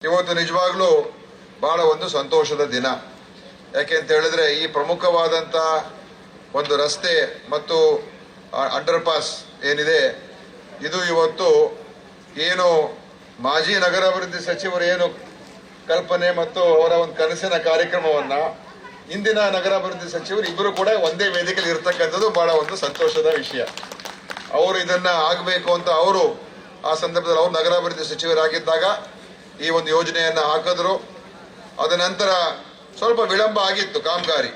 ಇವತ್ತು ನಿಜವಾಗ್ಲೂ ಬಹಳ ಒಂದು ಸಂತೋಷದ ದಿನ. ಯಾಕೆಂತ ಹೇಳಿದ್ರೆ ಈ ಪ್ರಮುಖವಾದಂತ ಒಂದು ರಸ್ತೆ ಮತ್ತು ಅಂಡರ್ ಪಾಸ್ ಏನಿದೆ ಇದು ಇವತ್ತು ಏನು ಮಾಜಿ ನಗರಾಭಿವೃದ್ಧಿ ಸಚಿವರು ಏನು ಕಲ್ಪನೆ ಮತ್ತು ಅವರ ಒಂದು ಕನಸಿನ ಕಾರ್ಯಕ್ರಮವನ್ನ ಇಂದಿನ ನಗರಾಭಿವೃದ್ಧಿ ಸಚಿವರು ಇಬ್ಬರು ಕೂಡ ಒಂದೇ ವೇದಿಕೆಯಲ್ಲಿ ಇರತಕ್ಕಂಥದ್ದು ಬಹಳ ಒಂದು ಸಂತೋಷದ ವಿಷಯ. ಅವರು ಇದನ್ನ ಆಗಬೇಕು ಅಂತ ಅವರು ಆ ಸಂದರ್ಭದಲ್ಲಿ ಅವರು ನಗರಾಭಿವೃದ್ಧಿ ಸಚಿವರಾಗಿದ್ದಾಗ ಈ ಒಂದು ಯೋಜನೆಯನ್ನ ಹಾಕಿದ್ರು. ಅದ ನಂತರ ಸ್ವಲ್ಪ ವಿಳಂಬ ಆಗಿತ್ತು ಕಾಮಗಾರಿ.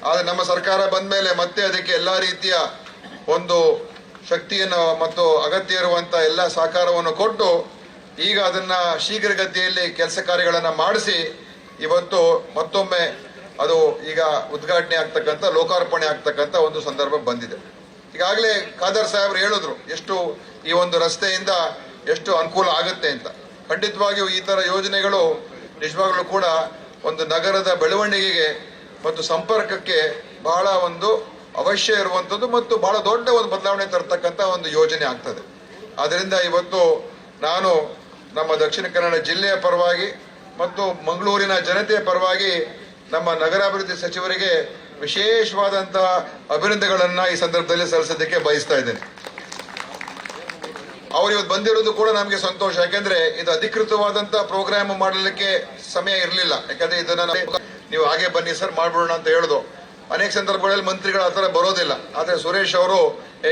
ಆದ್ರೆ ನಮ್ಮ ಸರ್ಕಾರ ಬಂದ ಮೇಲೆ ಮತ್ತೆ ಅದಕ್ಕೆ ಎಲ್ಲಾ ರೀತಿಯ ಒಂದು ಶಕ್ತಿಯನ್ನು ಮತ್ತು ಅಗತ್ಯ ಇರುವಂತ ಎಲ್ಲ ಸಹಕಾರವನ್ನು ಕೊಟ್ಟು ಈಗ ಅದನ್ನ ಶೀಘ್ರಗತಿಯಲ್ಲಿ ಕೆಲಸ ಕಾರ್ಯಗಳನ್ನ ಮಾಡಿಸಿ ಇವತ್ತು ಮತ್ತೊಮ್ಮೆ ಅದು ಈಗ ಉದ್ಘಾಟನೆ ಆಗ್ತಕ್ಕಂಥ ಲೋಕಾರ್ಪಣೆ ಆಗ್ತಕ್ಕಂಥ ಒಂದು ಸಂದರ್ಭ ಬಂದಿದೆ. ಈಗಾಗಲೇ ಖಾದರ್ ಸಾಹೇಬ್ರು ಹೇಳಿದ್ರು ಎಷ್ಟು ಈ ಒಂದು ರಸ್ತೆಯಿಂದ ಎಷ್ಟು ಅನುಕೂಲ ಆಗುತ್ತೆ ಅಂತ. ಖಂಡಿತವಾಗಿಯೂ ಈ ತರ ಯೋಜನೆಗಳು ನಿಜವಾಗ್ಲೂ ಕೂಡ ಒಂದು ನಗರದ ಬೆಳವಣಿಗೆಗೆ ಮತ್ತು ಸಂಪರ್ಕಕ್ಕೆ ಬಹಳ ಒಂದು ಅವಶ್ಯ ಇರುವಂತದ್ದು ಮತ್ತು ಬಹಳ ದೊಡ್ಡ ಒಂದು ಬದಲಾವಣೆ ತರತಕ್ಕಂತ ಒಂದು ಯೋಜನೆ ಆಗ್ತದೆ. ಆದ್ರಿಂದ ಇವತ್ತು ನಾನು ನಮ್ಮ ದಕ್ಷಿಣ ಕನ್ನಡ ಜಿಲ್ಲೆಯ ಪರವಾಗಿ ಮತ್ತು ಮಂಗಳೂರಿನ ಜನತೆಯ ಪರವಾಗಿ ನಮ್ಮ ನಗರಾಭಿವೃದ್ಧಿ ಸಚಿವರಿಗೆ ವಿಶೇಷವಾದಂತಹ ಅಭಿನಂದನೆಗಳನ್ನ ಈ ಸಂದರ್ಭದಲ್ಲಿ ಸಲ್ಲಿಸೋದಕ್ಕೆ ಬಯಸ್ತಾ ಇದ್ದೇನೆ. ಅವ್ರು ಇವತ್ತು ಬಂದಿರೋದು ಕೂಡ ನಮಗೆ ಸಂತೋಷ. ಯಾಕಂದ್ರೆ ಇದು ಅಧಿಕೃತವಾದಂತ ಪ್ರೋಗ್ರಾಮ್ ಮಾಡಲಿಕ್ಕೆ ಸಮಯ ಇರಲಿಲ್ಲ. ಯಾಕಂದ್ರೆ ಇದನ್ನ ನೀವು ಹಾಗೆ ಬನ್ನಿ ಸರ್ ಮಾಡ್ಬಿಡೋಣ ಅಂತ ಹೇಳುದು. ಅನೇಕ ಸಂದರ್ಭಗಳಲ್ಲಿ ಮಂತ್ರಿಗಳು ಆತರ ಬರೋದಿಲ್ಲ. ಆದ್ರೆ ಸುರೇಶ್ ಅವರು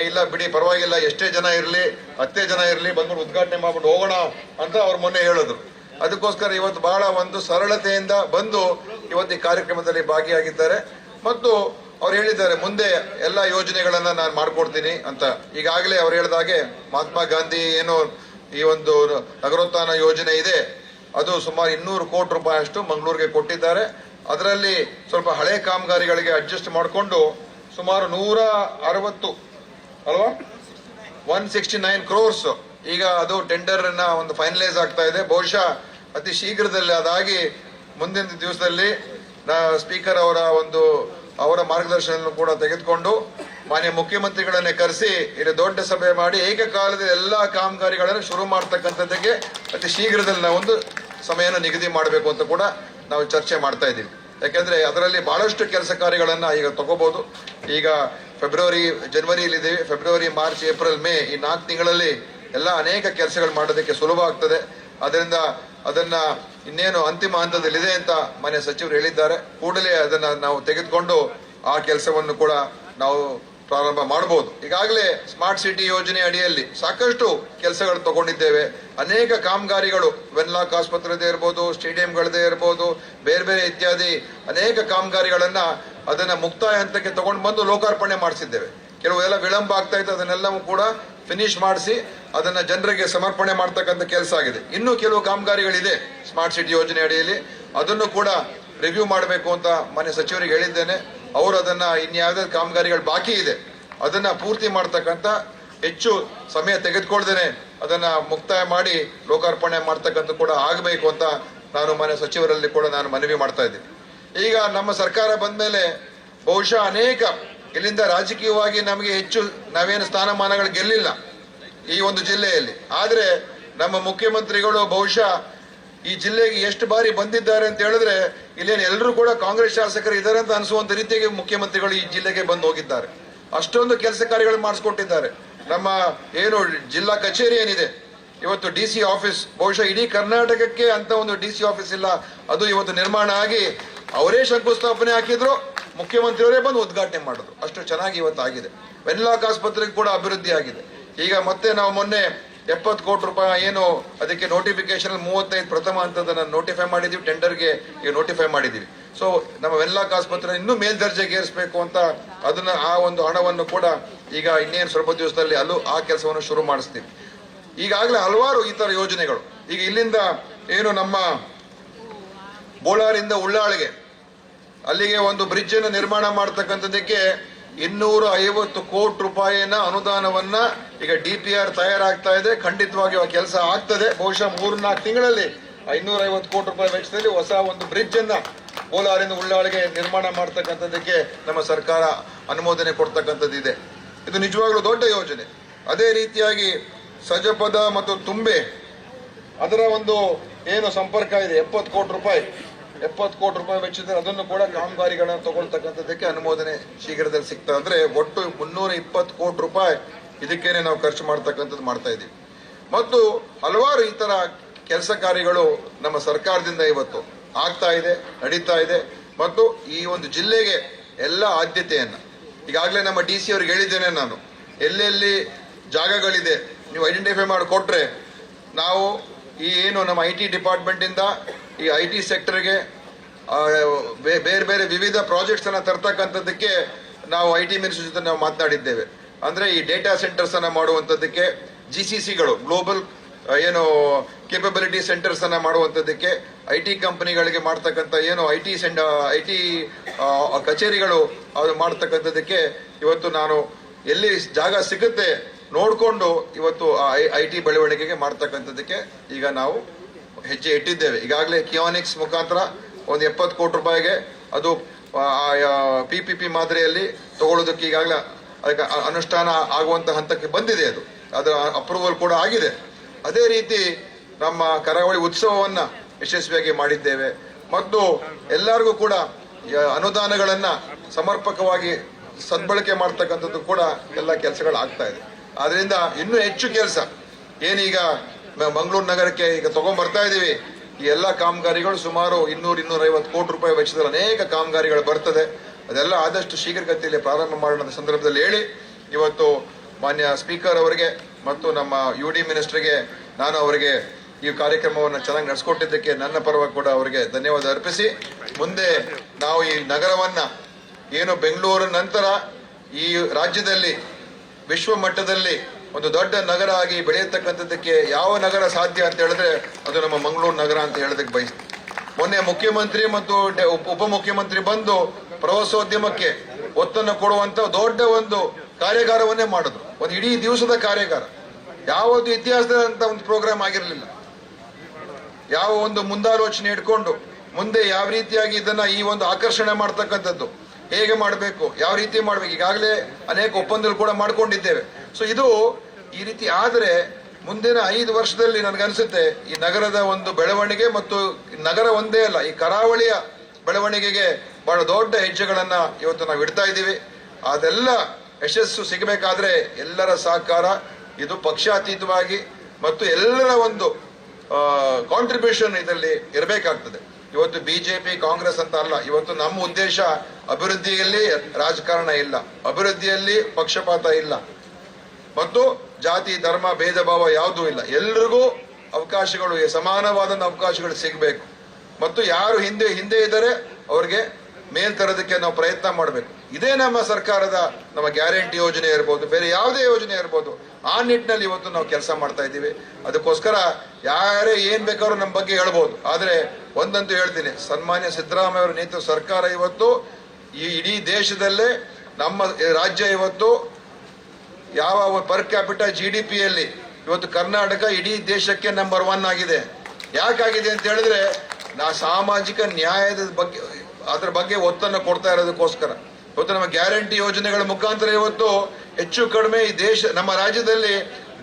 ಇಲ್ಲ ಬಿಡಿ ಪರವಾಗಿಲ್ಲ, ಎಷ್ಟೇ ಜನ ಇರಲಿ 10 ಜನ ಇರಲಿ ಬಂದ್ಬಿಟ್ಟು ಉದ್ಘಾಟನೆ ಮಾಡ್ಬಿಟ್ಟು ಹೋಗೋಣ ಅಂತ ಅವ್ರು ಮೊನ್ನೆ ಹೇಳಿದ್ರು. ಅದಕ್ಕೋಸ್ಕರ ಇವತ್ತು ಬಹಳ ಒಂದು ಸರಳತೆಯಿಂದ ಬಂದು ಇವತ್ತು ಈ ಕಾರ್ಯಕ್ರಮದಲ್ಲಿ ಭಾಗಿಯಾಗಿದ್ದಾರೆ. ಮತ್ತು ಅವ್ರು ಹೇಳಿದ್ದಾರೆ ಮುಂದೆ ಎಲ್ಲ ಯೋಜನೆಗಳನ್ನ ನಾನು ಮಾಡ್ಕೊಡ್ತೀನಿ ಅಂತ. ಈಗಾಗಲೇ ಅವ್ರು ಹೇಳಿದಾಗೆ ಮಹಾತ್ಮ ಗಾಂಧಿ ಏನು ಈ ಒಂದು ನಗರೋತ್ಥಾನ ಯೋಜನೆ ಇದೆ ಅದು ಸುಮಾರು 200 ಕೋಟಿ ರೂಪಾಯಿ ಅಷ್ಟು ಮಂಗಳೂರಿಗೆ ಕೊಟ್ಟಿದ್ದಾರೆ. ಅದರಲ್ಲಿ ಸ್ವಲ್ಪ ಹಳೆ ಕಾಮಗಾರಿಗಳಿಗೆ ಅಡ್ಜಸ್ಟ್ ಮಾಡಿಕೊಂಡು ಸುಮಾರು 160 ಅಲ್ವಾ 169 ಕ್ರೋರ್ಸ್ ಈಗ ಅದು ಟೆಂಡರ್ ನ ಒಂದು ಫೈನಲೈಸ್ ಆಗ್ತಾ ಇದೆ. ಬಹುಶಃ ಅತಿ ಶೀಘ್ರದಲ್ಲಿ ಅದಾಗಿ ಮುಂದಿನ ದಿವಸದಲ್ಲಿ ಸ್ಪೀಕರ್ ಅವರ ಮಾರ್ಗದರ್ಶನ ಕೂಡ ತೆಗೆದುಕೊಂಡು ಮಾನ್ಯ ಮುಖ್ಯಮಂತ್ರಿಗಳನ್ನೇ ಕರೆಸಿ ಇಲ್ಲಿ ದೊಡ್ಡ ಸಭೆ ಮಾಡಿ ಏಕಕಾಲದಲ್ಲಿ ಎಲ್ಲಾ ಕಾಮಗಾರಿಗಳನ್ನು ಶುರು ಮಾಡತಕ್ಕಂಥದ್ದಕ್ಕೆ ಅತಿ ಶೀಘ್ರದಲ್ಲಿ ನಾವು ಒಂದು ಸಮಯನ ನಿಗದಿ ಮಾಡಬೇಕು ಅಂತ ಕೂಡ ನಾವು ಚರ್ಚೆ ಮಾಡ್ತಾ ಇದ್ದೀವಿ. ಯಾಕೆಂದ್ರೆ ಅದರಲ್ಲಿ ಬಹಳಷ್ಟು ಕೆಲಸ ಕಾರ್ಯಗಳನ್ನ ಈಗ ತಗೋಬಹುದು. ಈಗ ಜನವರಿಯಲ್ಲಿ ಇದ್ದೀವಿ. ಫೆಬ್ರವರಿ, ಮಾರ್ಚ್, ಏಪ್ರಿಲ್, ಮೇ ಈ 4 ತಿಂಗಳಲ್ಲಿ ಎಲ್ಲ ಅನೇಕ ಕೆಲಸಗಳು ಮಾಡೋದಕ್ಕೆ ಸುಲಭ ಆಗ್ತದೆ. ಅದರಿಂದ ಅದನ್ನ ಇನ್ನೇನು ಅಂತಿಮ ಹಂತದಲ್ಲಿದೆ ಅಂತ ಮಾನ್ಯ ಸಚಿವರು ಹೇಳಿದ್ದಾರೆ. ಕೂಡಲೇ ಅದನ್ನ ನಾವು ತೆಗೆದುಕೊಂಡು ಆ ಕೆಲಸವನ್ನು ಕೂಡ ನಾವು ಪ್ರಾರಂಭ ಮಾಡಬಹುದು. ಈಗಾಗಲೇ ಸ್ಮಾರ್ಟ್ ಸಿಟಿ ಯೋಜನೆ ಅಡಿಯಲ್ಲಿ ಸಾಕಷ್ಟು ಕೆಲಸಗಳು ತಗೊಂಡಿದ್ದೇವೆ. ಅನೇಕ ಕಾಮಗಾರಿಗಳು ವೆನ್ಲಾಕ್ ಆಸ್ಪತ್ರೆದೇ ಇರ್ಬೋದು, ಸ್ಟೇಡಿಯಂಗಳದೇ ಇರ್ಬೋದು, ಬೇರೆ ಬೇರೆ ಇತ್ಯಾದಿ ಅನೇಕ ಕಾಮಗಾರಿಗಳನ್ನ ಅದನ್ನ ಮುಕ್ತಾಯ ಹಂತಕ್ಕೆ ತಗೊಂಡು ಬಂದು ಲೋಕಾರ್ಪಣೆ ಮಾಡಿಸಿದ್ದೇವೆ. ಕೆಲವು ಎಲ್ಲ ವಿಳಂಬ ಆಗ್ತಾ ಇತ್ತು, ಅದನ್ನೆಲ್ಲವೂ ಕೂಡ ಫಿನಿಶ್ ಮಾಡಿಸಿ ಅದನ್ನ ಜನರಿಗೆ ಸಮರ್ಪಣೆ ಮಾಡ್ತಕ್ಕಂಥ ಕೆಲಸ ಆಗಿದೆ. ಇನ್ನೂ ಕೆಲವು ಕಾಮಗಾರಿಗಳಿದೆ ಸ್ಮಾರ್ಟ್ ಸಿಟಿ ಯೋಜನೆ ಅಡಿಯಲ್ಲಿ, ಅದನ್ನು ಕೂಡ ರಿವ್ಯೂ ಮಾಡಬೇಕು ಅಂತ ಮಾನ್ಯ ಸಚಿವರಿಗೆ ಹೇಳಿದ್ದೇನೆ. ಅವರು ಅದನ್ನ ಇನ್ಯಾವುದೇ ಕಾಮಗಾರಿಗಳು ಬಾಕಿ ಇದೆ ಅದನ್ನ ಪೂರ್ತಿ ಮಾಡ್ತಕ್ಕಂಥ ಹೆಚ್ಚು ಸಮಯ ತೆಗೆದುಕೊಳ್ದೇನೆ ಅದನ್ನ ಮುಕ್ತಾಯ ಮಾಡಿ ಲೋಕಾರ್ಪಣೆ ಮಾಡ್ತಕ್ಕಂಥ ಕೂಡ ಆಗಬೇಕು ಅಂತ ನಾನು ಮಾನ್ಯ ಸಚಿವರಲ್ಲಿ ಕೂಡ ನಾನು ಮನವಿ ಮಾಡ್ತಾ ಇದ್ದೀನಿ. ಈಗ ನಮ್ಮ ಸರ್ಕಾರ ಬಂದ ಮೇಲೆ ಬಹುಶಃ ಅನೇಕ ಇಲ್ಲಿಂದ ರಾಜಕೀಯವಾಗಿ ನಮಗೆ ಹೆಚ್ಚು ನಾವೇನು ಸ್ಥಾನಮಾನಗಳು ಗೆಲ್ಲಿಲ್ಲ ಈ ಒಂದು ಜಿಲ್ಲೆಯಲ್ಲಿ. ಆದ್ರೆ ನಮ್ಮ ಮುಖ್ಯಮಂತ್ರಿಗಳು ಬಹುಶಃ ಈ ಜಿಲ್ಲೆಗೆ ಎಷ್ಟು ಬಾರಿ ಬಂದಿದ್ದಾರೆ ಅಂತ ಹೇಳಿದ್ರೆ ಇಲ್ಲೇನು ಎಲ್ಲರೂ ಕೂಡ ಕಾಂಗ್ರೆಸ್ ಶಾಸಕರು ಇದ್ದಾರೆ ಅಂತ ಅನಿಸುವಂತ ರೀತಿಗೆ ಮುಖ್ಯಮಂತ್ರಿಗಳು ಈ ಜಿಲ್ಲೆಗೆ ಬಂದು ಹೋಗಿದ್ದಾರೆ. ಅಷ್ಟೊಂದು ಕೆಲಸ ಕಾರ್ಯಗಳು ಮಾಡಿಸ್ಕೊಟ್ಟಿದ್ದಾರೆ. ನಮ್ಮ ಏನು ಜಿಲ್ಲಾ ಕಚೇರಿ ಏನಿದೆ ಇವತ್ತು DC ಆಫೀಸ್, ಬಹುಶಃ ಇಡೀ ಕರ್ನಾಟಕಕ್ಕೆ ಅಂತ ಒಂದು DC ಆಫೀಸ್ ಇಲ್ಲ, ಅದು ಇವತ್ತು ನಿರ್ಮಾಣ ಆಗಿ ಅವರೇ ಶಂಕುಸ್ಥಾಪನೆ ಹಾಕಿದ್ರು, ಮುಖ್ಯಮಂತ್ರಿಯವರೇ ಬಂದು ಉದ್ಘಾಟನೆ ಮಾಡಿದ್ರು. ಅಷ್ಟು ಚೆನ್ನಾಗಿ ಇವತ್ತು ಆಗಿದೆ. ವೆನ್ಲಾಕ್ ಆಸ್ಪತ್ರೆಗೆ ಕೂಡ ಅಭಿವೃದ್ಧಿ ಆಗಿದೆ. ಈಗ ಮತ್ತೆ ನಾವು ಮೊನ್ನೆ 70 ಕೋಟಿ ರೂಪಾಯಿ ಏನು ಅದಕ್ಕೆ ನೋಟಿಫಿಕೇಶನ್ 35 ಪ್ರಥಮ ಹಂತದನ್ನ ನೋಟಿಫೈ ಮಾಡಿದೀವಿ, ಟೆಂಡರ್ಗೆ ಈಗ ನೋಟಿಫೈ ಮಾಡಿದೀವಿ. ಸೊ ನಮ್ಮ ವೆನ್ಲಾಕ್ ಆಸ್ಪತ್ರೆ ಇನ್ನೂ ಮೇಲ್ದರ್ಜೆಗೆ ಏರಿಸಬೇಕು ಅಂತ ಅದನ್ನ ಆ ಒಂದು ಹಣವನ್ನು ಕೂಡ ಈಗ ಇನ್ನೇನು ಸ್ವಲ್ಪ ದಿವಸದಲ್ಲಿ ಆ ಕೆಲಸವನ್ನು ಶುರು ಮಾಡಿಸ್ತೀವಿ. ಈಗಾಗಲೇ ಹಲವಾರು ಈ ತರ ಯೋಜನೆಗಳು ಈಗ ಇಲ್ಲಿಂದ ಏನು ನಮ್ಮ ಬೋಳಾರಿಂದ ಉಳ್ಳಾಳಿಗೆ ಅಲ್ಲಿಗೆ ಒಂದು ಬ್ರಿಡ್ಜ್ ಅನ್ನು ನಿರ್ಮಾಣ ಮಾಡತಕ್ಕಂಥದ್ದಕ್ಕೆ 250 ಕೋಟಿ ರೂಪಾಯಿನ ಅನುದಾನವನ್ನ ಈಗ DPR ತಯಾರಾಗ್ತಾ ಇದೆ. ಖಂಡಿತವಾಗಿ ಆ ಕೆಲಸ ಆಗ್ತದೆ. ಬಹುಶಃ 3-4 ತಿಂಗಳಲ್ಲಿ 550 ಕೋಟಿ ರೂಪಾಯಿ ವೆಚ್ಚದಲ್ಲಿ ಹೊಸ ಒಂದು ಬ್ರಿಡ್ಜ್ ಅನ್ನ ಬೋಲಾರಿಂದ ಉಳ್ಳಾಳಿಗೆ ನಿರ್ಮಾಣ ಮಾಡತಕ್ಕಂಥದ್ದಕ್ಕೆ ನಮ್ಮ ಸರ್ಕಾರ ಅನುಮೋದನೆ ಕೊಡ್ತಕ್ಕಂಥದ್ದಿದೆ. ಇದು ನಿಜವಾಗ್ಲೂ ದೊಡ್ಡ ಯೋಜನೆ. ಅದೇ ರೀತಿಯಾಗಿ ಸಜಪದ ಮತ್ತು ತುಂಬೆ ಅದರ ಒಂದು ಏನು ಸಂಪರ್ಕ ಇದೆ 70 ಕೋಟಿ ರೂಪಾಯಿ ವೆಚ್ಚದಲ್ಲಿ ಅದನ್ನು ಕೂಡ ಕಾಮಗಾರಿಗಳನ್ನ ತಗೊಳ್ತಕ್ಕಂಥದ್ದಕ್ಕೆ ಅನುಮೋದನೆ ಶೀಘ್ರದಲ್ಲಿ ಸಿಗ್ತದೆ. ಅಂದ್ರೆ ಒಟ್ಟು 320 ಕೋಟಿ ರೂಪಾಯಿ ಇದಕ್ಕೇನೆ ನಾವು ಖರ್ಚು ಮಾಡ್ತಕ್ಕಂಥದ್ದು ಮಾಡ್ತಾ ಇದ್ದೀವಿ. ಮತ್ತು ಹಲವಾರು ಈ ತರ ಕೆಲಸ ಕಾರ್ಯಗಳು ನಮ್ಮ ಸರ್ಕಾರದಿಂದ ಇವತ್ತು ಆಗ್ತಾ ಇದೆ, ನಡೀತಾ ಇದೆ. ಮತ್ತು ಈ ಒಂದು ಜಿಲ್ಲೆಗೆ ಎಲ್ಲ ಆದ್ಯತೆಯನ್ನ ಈಗಾಗಲೇ ನಮ್ಮ DC ಅವ್ರಿಗೆ ಹೇಳಿದ್ದೇನೆ ನಾನು, ಎಲ್ಲೆಲ್ಲಿ ಜಾಗಗಳಿದೆ ನೀವು ಐಡೆಂಟಿಫೈ ಮಾಡಿ ಕೊಟ್ರೆ ನಾವು ಈ ಏನು ನಮ್ಮ IT ಡಿಪಾರ್ಟ್ಮೆಂಟ್ ಇಂದ ಈ IT ಸೆಕ್ಟರ್ಗೆ ಬೇರೆ ಬೇರೆ ವಿವಿಧ ಪ್ರಾಜೆಕ್ಟ್ಸ್ ಅನ್ನ ತರ್ತಕ್ಕಂಥದ್ದಕ್ಕೆ ನಾವು IT ಮಿನಿಸ್ಟರ್ ಜೊತೆ ನಾವು ಮಾತನಾಡಿದ್ದೇವೆ. ಅಂದ್ರೆ ಈ ಡೇಟಾ ಸೆಂಟರ್ಸ್ ಅನ್ನ ಮಾಡುವಂತದ್ದಕ್ಕೆ GCCಗಳು ಗ್ಲೋಬಲ್ ಏನು ಕೇಪಬಿಲಿಟಿ ಸೆಂಟರ್ಸ್ ಅನ್ನ ಮಾಡುವಂತದ್ದಕ್ಕೆ IT ಕಂಪನಿಗಳಿಗೆ ಮಾಡ್ತಕ್ಕಂಥ ಏನು IT ಕಚೇರಿಗಳು ಅದು ಮಾಡ್ತಕ್ಕಂಥದ್ದಕ್ಕೆ ಇವತ್ತು ನಾನು ಎಲ್ಲಿ ಜಾಗ ಸಿಗುತ್ತೆ ನೋಡಿಕೊಂಡು ಇವತ್ತು IT ಬೆಳವಣಿಗೆಗೆ ಮಾಡ್ತಕ್ಕಂಥದ್ದಕ್ಕೆ ಈಗ ನಾವು ಹೆಜ್ಜೆ ಇಟ್ಟಿದ್ದೇವೆ. ಈಗಾಗಲೇ ಕಿಯೋನಿಕ್ಸ್ ಮುಖಾಂತರ ಒಂದು 70 ಕೋಟಿ ರೂಪಾಯಿಗೆ ಅದು PPP ಮಾದರಿಯಲ್ಲಿ ತಗೊಳ್ಳೋದಕ್ಕೆ ಈಗಾಗಲೇ ಅದಕ್ಕೆ ಅನುಷ್ಠಾನ ಆಗುವಂತ ಹಂತಕ್ಕೆ ಬಂದಿದೆ. ಅದರ ಅಪ್ರೂವಲ್ ಕೂಡ ಆಗಿದೆ. ಅದೇ ರೀತಿ ನಮ್ಮ ಕರಾವಳಿ ಉತ್ಸವವನ್ನ ಯಶಸ್ವಿಯಾಗಿ ಮಾಡಿದ್ದೇವೆ. ಮತ್ತು ಎಲ್ಲರಿಗೂ ಕೂಡ ಅನುದಾನಗಳನ್ನ ಸಮರ್ಪಕವಾಗಿ ಸದ್ಬಳಕೆ ಮಾಡ್ತಕ್ಕಂಥದ್ದು ಕೂಡ ಎಲ್ಲ ಕೆಲಸಗಳು ಆಗ್ತಾ ಇದೆ. ಆದ್ರಿಂದ ಇನ್ನೂ ಹೆಚ್ಚು ಕೆಲಸ ಏನೀಗ ಮಂಗಳೂರು ನಗರಕ್ಕೆ ಈಗ ತಗೊಂಡ್ಬರ್ತಾ ಇದೀವಿ. ಈ ಎಲ್ಲ ಕಾಮಗಾರಿಗಳು ಸುಮಾರು 200-250 ಕೋಟಿ ರೂಪಾಯಿ ವೆಚ್ಚದಲ್ಲಿ ಅನೇಕ ಕಾಮಗಾರಿಗಳು ಬರ್ತದೆ. ಅದೆಲ್ಲ ಆದಷ್ಟು ಶೀಘ್ರಗತಿಯಲ್ಲಿ ಪ್ರಾರಂಭ ಮಾಡೋಣ ಸಂದರ್ಭದಲ್ಲಿ ಹೇಳಿ ಇವತ್ತು ಮಾನ್ಯ ಸ್ಪೀಕರ್ ಅವರಿಗೆ ಮತ್ತು ನಮ್ಮ UD ಮಿನಿಸ್ಟರ್ಗೆ ನಾನು ಅವರಿಗೆ ಈ ಕಾರ್ಯಕ್ರಮವನ್ನು ಚೆನ್ನಾಗಿ ನಡೆಸಿಕೊಟ್ಟಿದ್ದಕ್ಕೆ ನನ್ನ ಪರವಾಗಿ ಕೂಡ ಅವರಿಗೆ ಧನ್ಯವಾದ ಅರ್ಪಿಸಿ, ಮುಂದೆ ನಾವು ಈ ನಗರವನ್ನ ಏನು ಬೆಂಗಳೂರು ನಂತರ ಈ ರಾಜ್ಯದಲ್ಲಿ ವಿಶ್ವ ಮಟ್ಟದಲ್ಲಿ ಒಂದು ದೊಡ್ಡ ನಗರ ಆಗಿ ಬೆಳೆಯತಕ್ಕಂಥದ್ದಕ್ಕೆ ಯಾವ ನಗರ ಸಾಧ್ಯ ಅಂತ ಹೇಳಿದ್ರೆ ಅದು ನಮ್ಮ ಮಂಗಳೂರು ನಗರ ಅಂತ ಹೇಳೋದಕ್ಕೆ ಬಯಸ್ತೀನಿ. ಮೊನ್ನೆ ಮುಖ್ಯಮಂತ್ರಿ ಮತ್ತು ಉಪಮುಖ್ಯಮಂತ್ರಿ ಬಂದು ಪ್ರವಾಸೋದ್ಯಮಕ್ಕೆ ಒತ್ತನ್ನು ಕೊಡುವಂತ ದೊಡ್ಡ ಒಂದು ಕಾರ್ಯಾಗಾರವನ್ನೇ ಮಾಡಿದ್ರು. ಒಂದು ಇಡೀ ದಿವಸದ ಕಾರ್ಯಾಗಾರ. ಯಾವತ್ತು ಇತಿಹಾಸದಂತ ಒಂದು ಪ್ರೋಗ್ರಾಮ್ ಆಗಿರಲಿಲ್ಲ. ಯಾವ ಒಂದು ಮುಂದಾಲೋಚನೆ ಇಟ್ಕೊಂಡು ಮುಂದೆ ಯಾವ ರೀತಿಯಾಗಿ ಇದನ್ನ ಈ ಒಂದು ಆಕರ್ಷಣೆ ಮಾಡ್ತಕ್ಕಂಥದ್ದು ಹೇಗೆ ಮಾಡಬೇಕು, ಯಾವ ರೀತಿ ಮಾಡ್ಬೇಕು, ಈಗಾಗಲೇ ಅನೇಕ ಒಪ್ಪಂದಗಳು ಕೂಡ ಮಾಡ್ಕೊಂಡಿದ್ದೇವೆ. ಸೊ ಇದು ಈ ರೀತಿ ಆದ್ರೆ ಮುಂದಿನ 5 ವರ್ಷದಲ್ಲಿ ನನಗನ್ಸುತ್ತೆ ಈ ನಗರದ ಒಂದು ಬೆಳವಣಿಗೆ ಮತ್ತು ನಗರ ಒಂದೇ ಅಲ್ಲ, ಈ ಕರಾವಳಿಯ ಬೆಳವಣಿಗೆಗೆ ಬಹಳ ದೊಡ್ಡ ಹೆಜ್ಜೆಗಳನ್ನ ಇವತ್ತು ನಾವು ಇಡ್ತಾ ಇದ್ದೀವಿ. ಅದೆಲ್ಲ ಯಶಸ್ಸು ಸಿಗಬೇಕಾದ್ರೆ ಎಲ್ಲರ ಸಹಕಾರ, ಇದು ಪಕ್ಷಾತೀತವಾಗಿ ಮತ್ತು ಎಲ್ಲರ ಒಂದು ಕಾಂಟ್ರಿಬ್ಯೂಷನ್ ಇದರಲ್ಲಿ ಇರಬೇಕಾಗ್ತದೆ. ಇವತ್ತು BJP ಕಾಂಗ್ರೆಸ್ ಅಂತ ಅಲ್ಲ. ಇವತ್ತು ನಮ್ಮ ಉದ್ದೇಶ ಅಭಿವೃದ್ಧಿಯಲ್ಲಿ ರಾಜಕಾರಣ ಇಲ್ಲ, ಅಭಿವೃದ್ಧಿಯಲ್ಲಿ ಪಕ್ಷಪಾತ ಇಲ್ಲ ಮತ್ತು ಜಾತಿ ಧರ್ಮ ಭೇದ ಭಾವ ಯಾವುದೂ ಇಲ್ಲ. ಎಲ್ರಿಗೂ ಅವಕಾಶಗಳು, ಸಮಾನವಾದ ಅವಕಾಶಗಳು ಸಿಗಬೇಕು ಮತ್ತು ಯಾರು ಹಿಂದೆ ಇದ್ದಾರೆ ಅವ್ರಿಗೆ ಮೇಲ್ ತರೋದಕ್ಕೆ ನಾವು ಪ್ರಯತ್ನ ಮಾಡಬೇಕು. ಇದೇ ನಮ್ಮ ಸರ್ಕಾರದ ನಮ್ಮ ಗ್ಯಾರಂಟಿ ಯೋಜನೆ ಇರ್ಬೋದು, ಬೇರೆ ಯಾವುದೇ ಯೋಜನೆ ಇರ್ಬೋದು, ಆ ನಿಟ್ಟಿನಲ್ಲಿ ಇವತ್ತು ನಾವು ಕೆಲಸ ಮಾಡ್ತಾ ಇದ್ದೀವಿ. ಅದಕ್ಕೋಸ್ಕರ ಯಾರೇ ಏನ್ ಬೇಕಾದ್ರೂ ನಮ್ಮ ಬಗ್ಗೆ ಹೇಳ್ಬೋದು. ಆದ್ರೆ ಒಂದಂತೂ ಹೇಳ್ತೀನಿ, ಸನ್ಮಾನ್ಯ ಸಿದ್ದರಾಮಯ್ಯ ಅವರ ನೇತೃತ್ವ ಸರ್ಕಾರ ಇವತ್ತು ಈ ಇಡೀ ದೇಶದಲ್ಲೇ ನಮ್ಮ ರಾಜ್ಯ ಇವತ್ತು ಯಾವ ಪರ್ ಕ್ಯಾಪಿಟಲ್ GDPಯಲ್ಲಿ ಇವತ್ತು ಕರ್ನಾಟಕ ಇಡೀ ದೇಶಕ್ಕೆ ನಂಬರ್ 1 ಆಗಿದೆ. ಯಾಕಾಗಿದೆ ಅಂತ ಹೇಳಿದ್ರೆ ಸಾಮಾಜಿಕ ನ್ಯಾಯದ ಬಗ್ಗೆ ಅದ್ರ ಬಗ್ಗೆ ಒತ್ತನ್ನು ಕೊಡ್ತಾ ಇರೋದಕ್ಕೋಸ್ಕರ ಇವತ್ತು ನಮ್ಮ ಗ್ಯಾರಂಟಿ ಯೋಜನೆಗಳ ಮುಖಾಂತರ ಇವತ್ತು ಹೆಚ್ಚು ಕಡಿಮೆ ಈ ನಮ್ಮ ರಾಜ್ಯದಲ್ಲಿ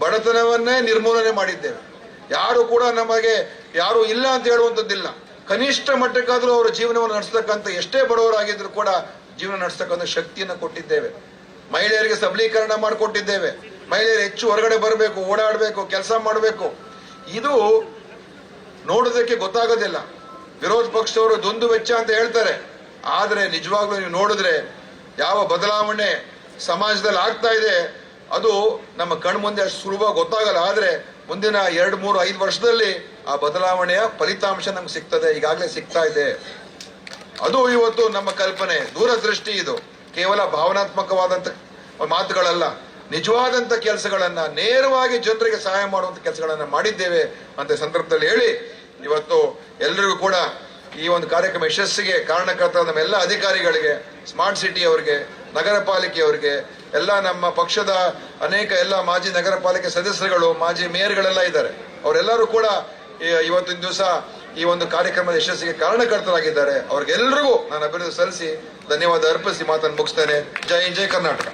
ಬಡತನವನ್ನೇ ನಿರ್ಮೂಲನೆ ಮಾಡಿದ್ದೇವೆ. ಯಾರು ಕೂಡ ನಮಗೆ ಯಾರು ಇಲ್ಲ ಅಂತ ಹೇಳುವಂತದ್ದಿಲ್ಲ. ಕನಿಷ್ಠ ಮಟ್ಟಕ್ಕಾದ್ರೂ ಅವರ ಜೀವನವನ್ನು ನಡೆಸತಕ್ಕಂಥ ಎಷ್ಟೇ ಬಡವರಾಗಿದ್ರು ಕೂಡ ಜೀವನ ನಡೆಸತಕ್ಕಂಥ ಶಕ್ತಿಯನ್ನು ಕೊಟ್ಟಿದ್ದೇವೆ. ಮಹಿಳೆಯರಿಗೆ ಸಬಲೀಕರಣ ಮಾಡಿಕೊಟ್ಟಿದ್ದೇವೆ. ಮಹಿಳೆಯರು ಹೆಚ್ಚು ಹೊರಗಡೆ ಬರಬೇಕು, ಓಡಾಡಬೇಕು, ಕೆಲಸ ಮಾಡಬೇಕು. ಇದು ನೋಡೋದಕ್ಕೆ ಗೊತ್ತಾಗೋದಿಲ್ಲ. ವಿರೋಧ ಪಕ್ಷದವರು ದುಂದು ವೆಚ್ಚ ಅಂತ ಹೇಳ್ತಾರೆ. ಆದ್ರೆ ನಿಜವಾಗ್ಲೂ ನೀವು ನೋಡಿದ್ರೆ ಯಾವ ಬದಲಾವಣೆ ಸಮಾಜದಲ್ಲಿ ಆಗ್ತಾ ಇದೆ ಅದು ನಮ್ಮ ಕಣ್ಮುಂದೆ ಅಷ್ಟು ಸುಲಭ ಗೊತ್ತಾಗಲ್ಲ. ಆದ್ರೆ ಮುಂದಿನ 2, 3, 5 ವರ್ಷದಲ್ಲಿ ಆ ಬದಲಾವಣೆಯ ಫಲಿತಾಂಶ ನಮ್ಗೆ ಸಿಗ್ತದೆ, ಈಗಾಗಲೇ ಸಿಗ್ತಾ ಇದೆ. ಅದು ಇವತ್ತು ನಮ್ಮ ಕಲ್ಪನೆ, ದೂರದೃಷ್ಟಿ. ಇದು ಕೇವಲ ಭಾವನಾತ್ಮಕವಾದಂತ ಮಾತುಗಳಲ್ಲ, ನಿಜವಾದಂತ ಕೆಲಸಗಳನ್ನ ನೇರವಾಗಿ ಜನರಿಗೆ ಸಹಾಯ ಮಾಡುವಂತ ಕೆಲಸಗಳನ್ನ ಮಾಡಿದ್ದೇವೆ ಅಂತ ಸಂದರ್ಭದಲ್ಲಿ ಹೇಳಿ, ಇವತ್ತು ಎಲ್ಲರಿಗೂ ಕೂಡ ಈ ಒಂದು ಕಾರ್ಯಕ್ರಮ ಯಶಸ್ಸಿಗೆ ಕಾರಣಕರ್ತ ನಮ್ಮೆಲ್ಲ ಅಧಿಕಾರಿಗಳಿಗೆ, ಸ್ಮಾರ್ಟ್ ಸಿಟಿ ಅವರಿಗೆ, ನಗರ ಪಾಲಿಕೆಯವರಿಗೆ, ಎಲ್ಲ ನಮ್ಮ ಪಕ್ಷದ ಅನೇಕ ಎಲ್ಲ ಮಾಜಿ ನಗರ ಪಾಲಿಕೆ ಸದಸ್ಯರುಗಳು, ಮಾಜಿ ಮೇಯರ್ಗಳೆಲ್ಲ ಇದ್ದಾರೆ. ಅವರೆಲ್ಲರೂ ಕೂಡ ಇವತ್ತಿನ ದಿವಸ ಈ ಒಂದು ಕಾರ್ಯಕ್ರಮದ ಯಶಸ್ಸಿಗೆ ಕಾರಣಕರ್ತರಾಗಿದ್ದಾರೆ. ಅವ್ರಿಗೆಲ್ಲರಿಗೂ ನಾನು ಅಭಿನಂದನೆ ಸಲ್ಲಿಸಿ ಧನ್ಯವಾದ ಅರ್ಪಿಸಿ ಮಾತನ್ನು ಮುಗಿಸ್ತೇನೆ. ಜೈ ಹಿಂದ್, ಜೈ ಕರ್ನಾಟಕ.